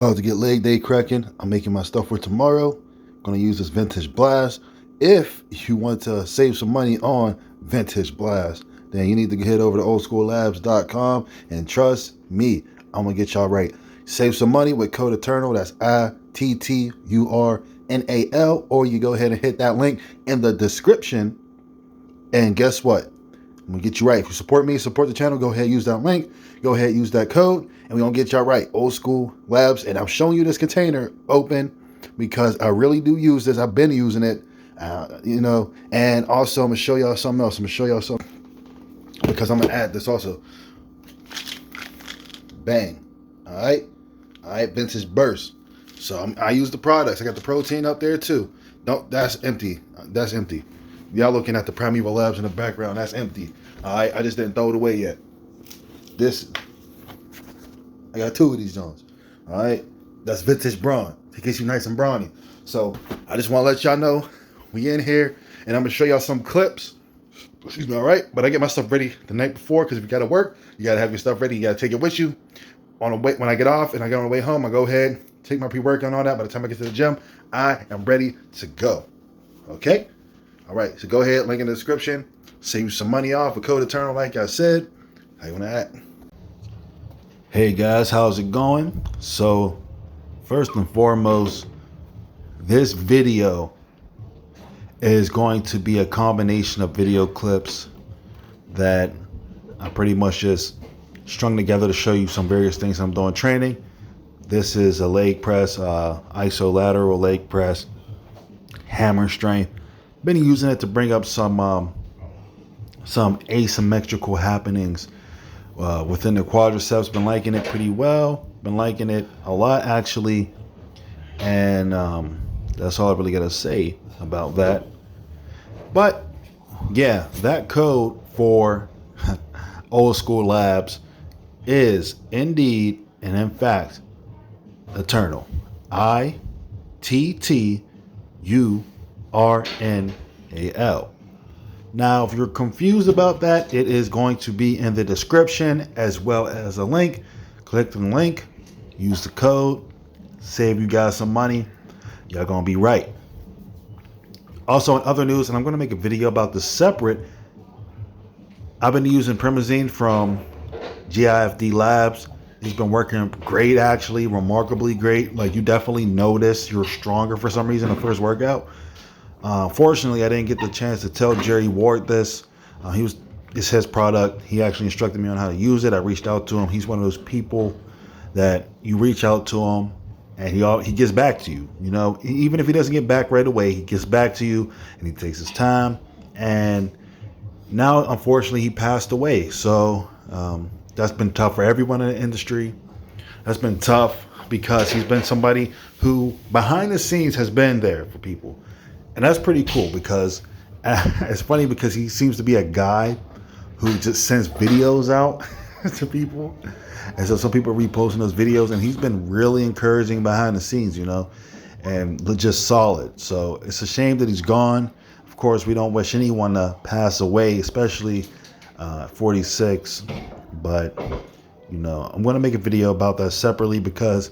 About to get leg day cracking. I'm making my stuff for tomorrow. Gonna use this vintage blast. If you want to save some money on vintage blast, then you need to head over to oldschoollabs.com and trust me, I'm gonna get y'all right. Save some money with code ITTURNAL. That's ITTURNAL. Or you go ahead and hit that link in the description. And guess what? I'm gonna get you right. If you support me, support the channel, go ahead, use that link, go ahead, use that code, and we're gonna get y'all right. Old School Labs. And I'm showing you this container open because I really do use this. I've been using it, and also I'm gonna show y'all something else. I'm gonna show y'all something because I'm gonna add this also. Bang. All right, vintage burst. So I use the products. I got the protein up there too. Don't, that's empty. That's empty. Y'all looking at the Primeval Labs in the background. That's empty. All right, I just didn't throw it away yet. This, I got two of these Jones. All right, that's vintage brawn. It gets you nice and brawny. So I just want to let y'all know we in here, and I'm gonna show y'all some clips. Excuse me. All right, but I get my stuff ready the night before because if you gotta work, you gotta have your stuff ready. You gotta take it with you. On the way, when I get off and I get on the way home, I go ahead, take my pre-workout and all that. By the time I get to the gym, I am ready to go. Okay. All right, so go ahead, link in the description. Save you some money off with code ITTURNAL, like I said. How you want to act? Hey guys, how's it going? So, first and foremost, this video is going to be a combination of video clips that I pretty much just strung together to show you some various things I'm doing training. This is a leg press, isolateral leg press, hammer strength. Been using it to bring up some asymmetrical happenings within the quadriceps. Been liking it pretty well. Been liking it a lot actually, and that's all I really gotta say about that. But yeah, that code for Old School Labs is indeed and in fact ITTURNAL. ITTURNAL. Now, if you're confused about that, it is going to be in the description as well as a link. Click the link, use the code, save you guys some money. Y'all gonna be right. Also, in other news, and I'm gonna make a video about this separate, I've been using Promazine from GIFD Labs. He's been working great, actually, remarkably great. Like, you definitely notice you're stronger for some reason the first workout. Fortunately, I didn't get the chance to tell Jerry Ward this. It's his product. He actually instructed me on how to use it. I reached out to him. He's one of those people that you reach out to him and he gets back to you. You know, even if he doesn't get back right away, he gets back to you and he takes his time. And now, unfortunately, he passed away. So that's been tough for everyone in the industry. That's been tough because he's been somebody who behind the scenes has been there for people. And that's pretty cool because it's funny because he seems to be a guy who just sends videos out to people. And so some people are reposting those videos, and he's been really encouraging behind the scenes, you know, and just solid. So it's a shame that he's gone. Of course, we don't wish anyone to pass away, especially 46. But, you know, I'm going to make a video about that separately because,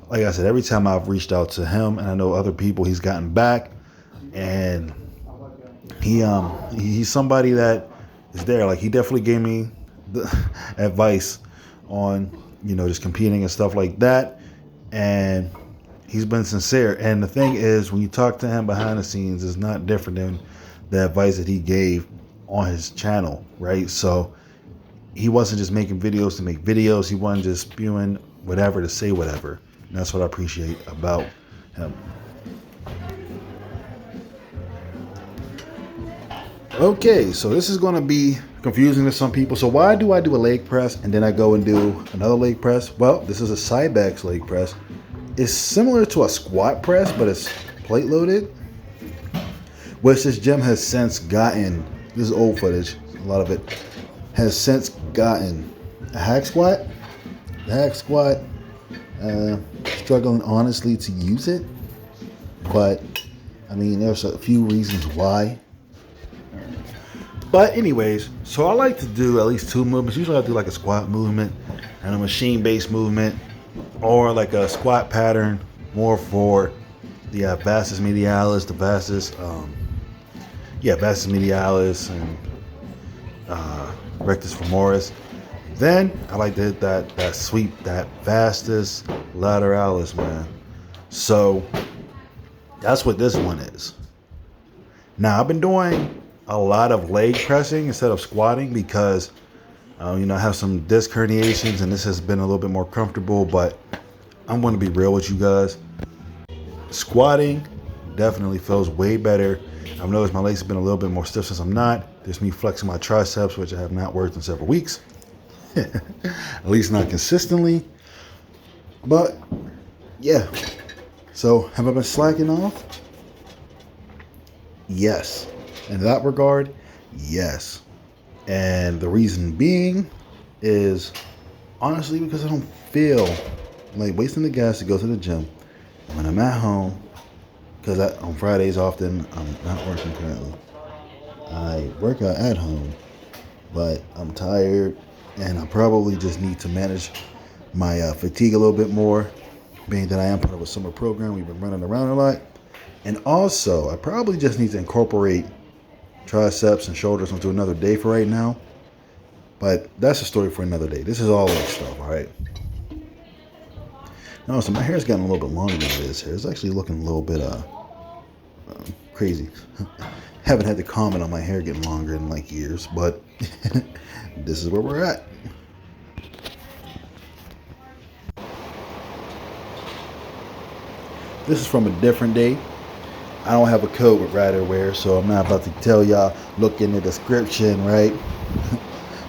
like I said, every time I've reached out to him, and I know other people, he's gotten back. And he's somebody that is there. Like, he definitely gave me the advice on, you know, just competing and stuff like that. And he's been sincere. And the thing is, when you talk to him behind the scenes, it's not different than the advice that he gave on his channel, right? So he wasn't just making videos to make videos. He wasn't just spewing whatever to say whatever. And that's what I appreciate about him. Okay, so this is going to be confusing to some people. So why do I do a leg press and then I go and do another leg press? Well, this is a Cybex leg press. It's similar to a squat press, but it's plate loaded, which this gym has since gotten. This is old footage. A lot of it has since gotten a hack squat. The hack squat, struggling honestly to use it, but I mean, there's a few reasons why. But anyways, so I like to do at least two movements. Usually I do like a squat movement and a machine-based movement. or like a squat pattern more for the vastus medialis, the vastus medialis and rectus femoris. Then I like to hit that sweep, that vastus lateralis, man. So that's what this one is. Now I've been doing a lot of leg pressing instead of squatting because I have some disc herniations and this has been a little bit more comfortable, but I'm going to be real with you guys. Squatting definitely feels way better. I've noticed my legs have been a little bit more stiff since I'm not. There's me flexing my triceps, which I have not worked in several weeks. At least not consistently. But yeah. So have I been slacking off? Yes. In that regard, yes. And the reason being is honestly because I don't feel like wasting the gas to go to the gym when I'm at home. Because on Fridays often I'm not working currently. I work out at home, but I'm tired and I probably just need to manage my fatigue a little bit more, being that I am part of a summer program. We've been running around a lot. And also, I probably just need to incorporate triceps and shoulders onto another day for right now. But that's a story for another day. This is all that stuff, all right? No, so my hair's gotten a little bit longer than it is here. It's actually looking a little bit crazy. Haven't had to comment on my hair getting longer in like years, but this is where we're at. This is from a different day. I don't have a code with Riderwear, so I'm not about to tell y'all, look in the description, right?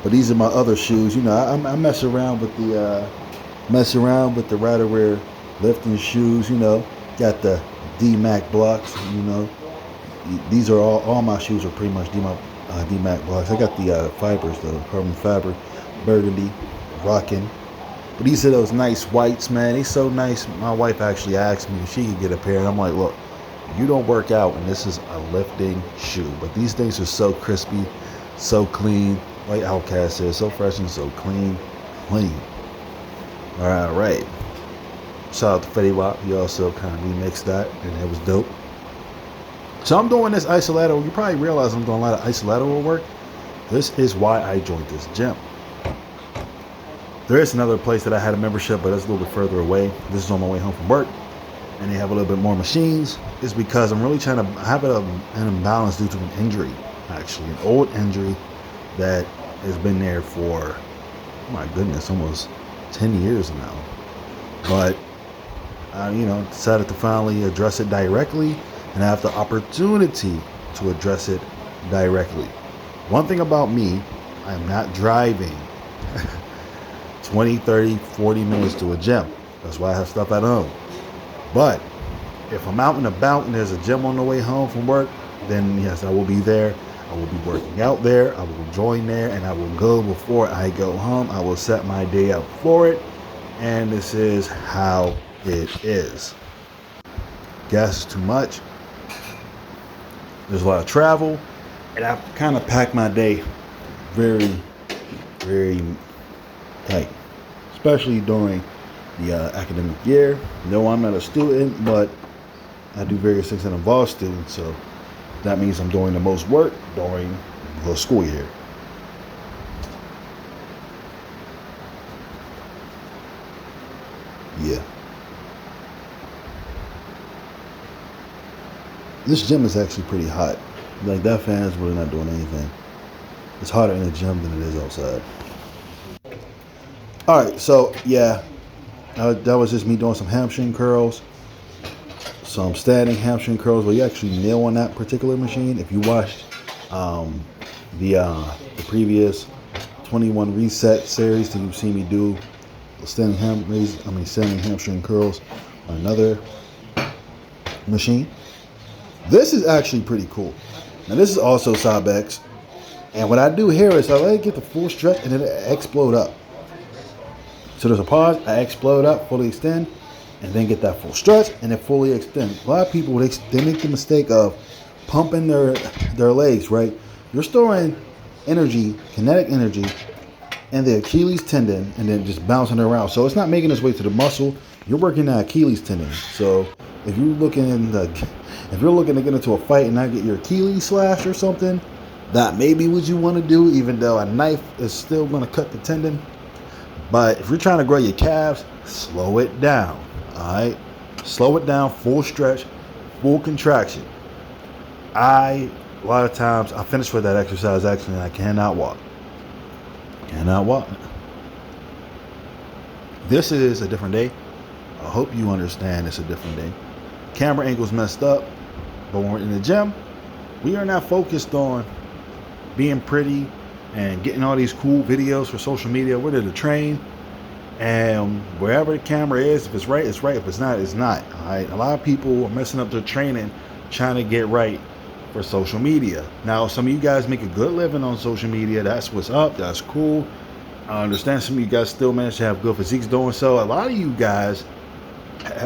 But these are my other shoes. I mess around with the Riderwear lifting shoes. Got the D-Mac blocks. These are all my shoes are pretty much D-Mac blocks. I got the fibers, the carbon fiber, burgundy, rocking. But these are those nice whites, man. They so nice. My wife actually asked me if she could get a pair, and I'm like, look, you don't work out, and this is a lifting shoe. But these things are so crispy, so clean. Like Outcast says, so fresh and so clean. All right. Shout out to Fetty Wap. He also kind of remixed that, and it was dope. So I'm doing this isolateral. You probably realize I'm doing a lot of isolateral work. This is why I joined this gym. There is another place that I had a membership, but it's a little bit further away. This is on my way home from work, and they have a little bit more machines. It's because I'm really trying to have an imbalance due to an injury, actually, an old injury that has been there for, oh my goodness, almost 10 years now. But I, decided to finally address it directly and have the opportunity to address it directly. One thing about me, I'm not driving 20, 30, 40 minutes to a gym. That's why I have stuff at home. But if I'm out and about and there's a gym on the way home from work, then yes, I will be there. I will be working out there. I will join there, and I will go before I go home. I will set my day up for it. And this is how it is. Gas is too much. There's a lot of travel. And I kind of pack my day very, very tight. Especially during the academic year. No, I'm not a student, but I do various things that involve students. So that means I'm doing the most work during the school year. Yeah. This gym is actually pretty hot. Like, that fan is really not doing anything. It's hotter in the gym than it is outside. Alright, so yeah. That was just me doing some hamstring curls. Some standing hamstring curls where you actually nail on that particular machine. If you watched the previous 21 reset series, then you've seen me do standing hamstring curls on another machine. This is actually pretty cool. Now this is also Cybex, and what I do here is I let it get the full stretch and then it explode up. So there's a pause, I explode up, fully extend, and then get that full stretch and then fully extend. A lot of people, they make the mistake of pumping their legs, right? You're storing energy, kinetic energy, and the Achilles tendon, and then just bouncing around. So it's not making its way to the muscle. You're working that Achilles tendon. So if you're looking to get into a fight and not get your Achilles slashed or something, that may be what you want to do, even though a knife is still going to cut the tendon. But if you're trying to grow your calves, slow it down. All right, slow it down. Full stretch, full contraction. A lot of times I finish with that exercise actually, and I cannot walk. Cannot walk. This is a different day. I hope you understand it's a different day. Camera angle's messed up, but when we're in the gym, we are not focused on being pretty and getting all these cool videos for social media. We're there to train, and wherever the camera is, if it's right, it's right. If it's not, it's not. All right. A lot of people are messing up their training trying to get right for social media. Now, some of you guys make a good living on social media. That's what's up. That's cool. I understand some of you guys still manage to have good physiques doing so. A lot of you guys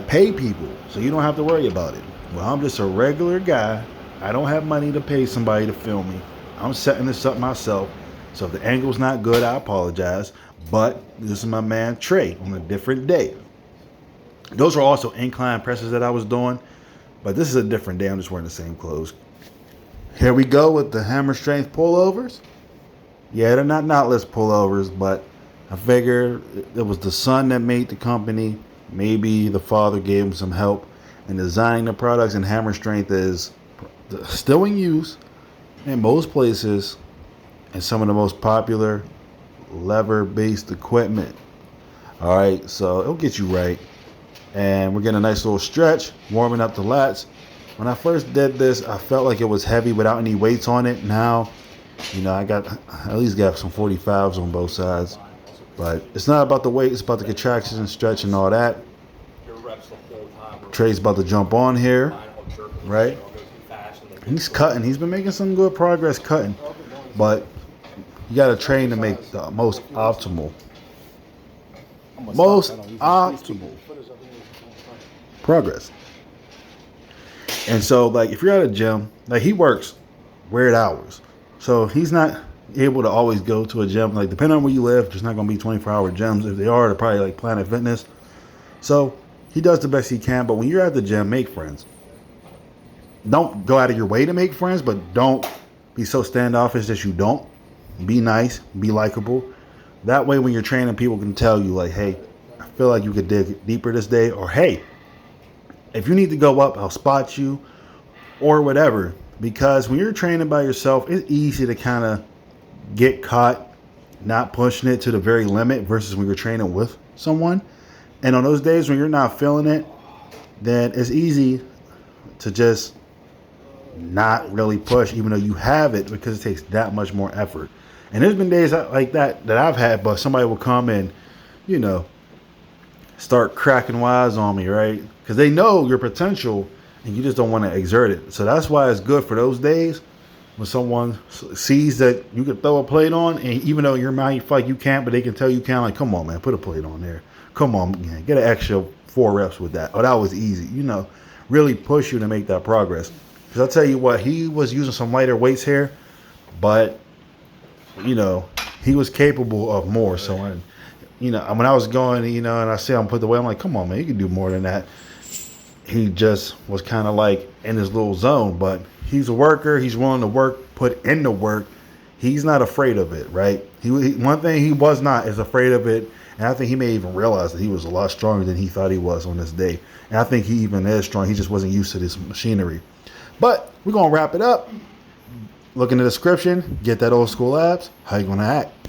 pay people, so you don't have to worry about it. Well, I'm just a regular guy. I don't have money to pay somebody to film me. I'm setting this up myself. So if the angle's not good, I apologize. But this is my man Trey on a different day. Those are also incline presses that I was doing, but this is a different day. I'm just wearing the same clothes. Here we go with the hammer strength pullovers. Yeah, they're not knotless pullovers, but I figure it was the son that made the company. Maybe the father gave him some help in designing the products, and hammer strength is still in use in most places and some of the most popular lever-based equipment. All right, so it'll get you right. And we're getting a nice little stretch, warming up the lats. When I first did this, I felt like it was heavy without any weights on it. Now, I at least got some 45s on both sides. But it's not about the weight, it's about the contractions and stretch and all that. Trey's about to jump on here, right? He's cutting. He's been making some good progress cutting. But you got to train to make the most optimal progress. And so, like, if you're at a gym, like, he works weird hours. So he's not able to always go to a gym. Like, depending on where you live, there's not going to be 24-hour gyms. If they are, they're probably like Planet Fitness. So he does the best he can. But when you're at the gym, make friends. Don't go out of your way to make friends, but don't be so standoffish that you don't. Be nice, be likable. That way when you're training, people can tell you, like, hey, I feel like you could dig deeper this day. Or, hey, if you need to go up, I'll spot you, or whatever. Because when you're training by yourself, it's easy to kind of get caught not pushing it to the very limit versus when you're training with someone. And on those days when you're not feeling it, then it's easy to just not really push, even though you have it, because it takes that much more effort. And there's been days like that I've had, but somebody will come and, start cracking wise on me, right? Because they know your potential and you just don't want to exert it. So that's why it's good for those days when someone sees that you can throw a plate on, and even though in your mind you feel like you can't, but they can tell you can, like, come on, man, put a plate on there. Come on, man, get an extra 4 reps with that. Oh, that was easy. Really push you to make that progress. Because I'll tell you what, he was using some lighter weights here, but, he was capable of more. So, when I was going, and I see him put the weight, I'm like, come on, man, you can do more than that. He just was kind of like in his little zone, but he's a worker. He's willing to work, put in the work. He's not afraid of it, right? One thing he was not is afraid of it. And I think he may even realize that he was a lot stronger than he thought he was on this day. And I think he even is strong. He just wasn't used to this machinery. But we're going to wrap it up. Look in the description. Get that old school abs. How you going to act?